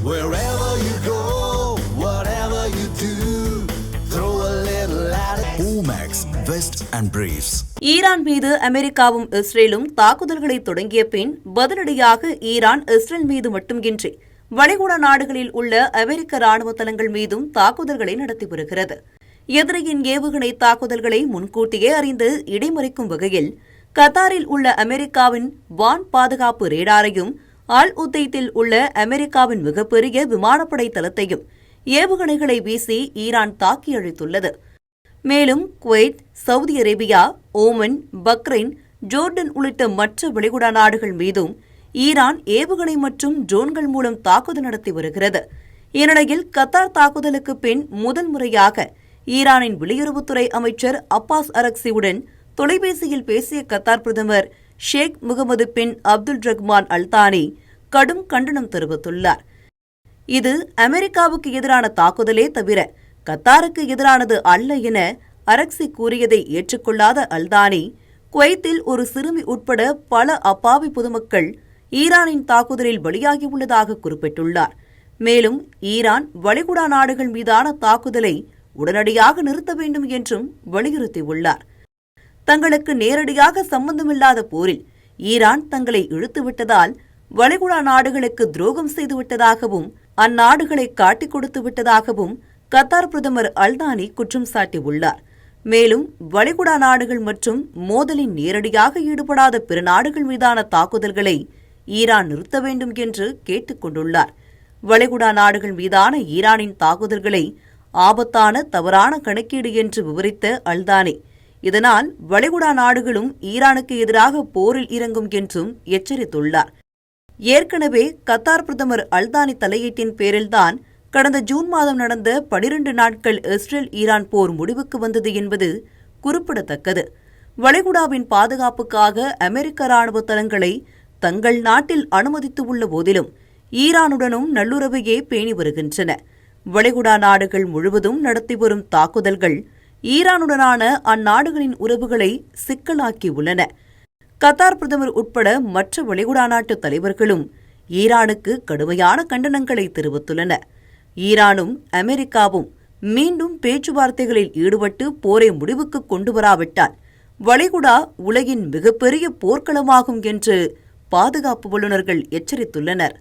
Wherever you go, whatever you do, throw a little at it. Omax, Vest and Briefs. Iran மீது அமெரிக்காவும் இஸ்ரேலும் தாக்குதல்களை தொடங்கிய பின் பதிலடியாக ஈரான் இஸ்ரேல் மீது மட்டுமின்றி வளைகுடா நாடுகளில் உள்ள அமெரிக்க ராணுவ தளங்கள் மீதும் தாக்குதல்களை நடத்தி வருகிறது. எதிரியின் ஏவுகணை தாக்குதல்களை முன்கூட்டியே அறிந்து இடைமறிக்கும் வகையில் கத்தாரில் உள்ள அமெரிக்காவின் வான் பாதுகாப்பு ரேடாரையும் அல் உத்தைத்தில் உள்ள அமெரிக்காவின் மிகப்பெரிய விமானப்படை தளத்தையும் ஏவுகணைகளை வீசி ஈரான் தாக்கி அழித்துள்ளது. மேலும் Kuwait, Saudi Arabia, Oman, Bahrain, Jordan உள்ளிட்ட மற்ற வெளிகுடா நாடுகள் மீதும் ஈரான் ஏவுகணை மற்றும் ட்ரோன்கள் மூலம் தாக்குதல் நடத்தி வருகிறது. இந்நிலையில் கத்தார் தாக்குதலுக்கு பின் முதல் முறையாக ஈரானின் வெளியுறவுத்துறை அமைச்சர் அப்பாஸ் அரக்சியுடன் தொலைபேசியில் பேசிய கத்தார் பிரதமர் ஷேக் முகமது பின் அப்துல் ரஹ்மான் அல்தானி கடும் கண்டனம் தெரிவித்துள்ளார். இது அமெரிக்காவுக்கு எதிரான தாக்குதலே தவிர கத்தாருக்கு எதிரானது அல்ல என அரக்சி கூறியதை ஏற்றுக்கொள்ளாத அல்தானி, குவைத்தில் ஒரு சிறுமி உட்பட பல அப்பாவி பொதுமக்கள் ஈரானின் தாக்குதலில் பலியாகியுள்ளதாக குறிப்பிட்டுள்ளார். மேலும் ஈரான் வளைகுடா நாடுகள் மீதான தாக்குதலை உடனடியாக நிறுத்த வேண்டும் என்றும் வலியுறுத்தியுள்ளார். தங்களுக்கு நேரடியாக சம்பந்தமில்லாத போரில் ஈரான் தங்களை இழுத்துவிட்டதால் வளைகுடா நாடுகளுக்கு துரோகம் செய்துவிட்டதாகவும் அந்நாடுகளை காட்டிக் கொடுத்து விட்டதாகவும் கத்தார் பிரதமர் அல்தானி குற்றம் சாட்டியுள்ளார். மேலும் வளைகுடா நாடுகள் மற்றும் மோதலில் நேரடியாக ஈடுபடாத பிற நாடுகள் மீதான தாக்குதல்களை ஈரான் நிறுத்த வேண்டும் என்று கேட்டுக் கொண்டுள்ளார். வளைகுடா நாடுகள் மீதான ஈரானின் தாக்குதல்களை ஆபத்தான தவறான கணக்கீடு என்று விவரித்த அல்தானி, இதனால் வளைகுடா நாடுகளும் ஈரானுக்கு எதிராக போரில் இறங்கும் என்றும் எச்சரித்துள்ளார். ஏற்கனவே கத்தார் பிரதமர் அல்தானி தலையீட்டின் பேரில்தான் கடந்த ஜூன் மாதம் நடந்த 12 நாட்கள் இஸ்ரேல் ஈரான் போர் முடிவுக்கு வந்தது என்பது குறிப்பிடத்தக்கது. வளைகுடாவின் பாதுகாப்புக்காக அமெரிக்க ராணுவ தளங்களை தங்கள் நாட்டில் அனுமதித்துள்ள போதிலும் ஈரானுடனும் நல்லுறவையே பேணி வருகின்றன. வளைகுடா நாடுகள் முழுவதும் நடத்தி வரும் தாக்குதல்கள் ஈரானுடனான அந்நாடுகளின் உறவுகளை சிக்கலாக்கியுள்ளன. கத்தார் பிரதமர் உட்பட மற்ற வளைகுடா நாட்டு தலைவர்களும் ஈரானுக்கு கடுமையான கண்டனங்களை தெரிவித்துள்ளனர். ஈரானும் அமெரிக்காவும் மீண்டும் பேச்சுவார்த்தைகளில் ஈடுபட்டு போரை முடிவுக்கு கொண்டுவராவிட்டால் வளைகுடா உலகின் மிகப்பெரிய போர்க்களமாகும் என்று பாதுகாப்பு வல்லுநர்கள் எச்சரித்துள்ளனர்.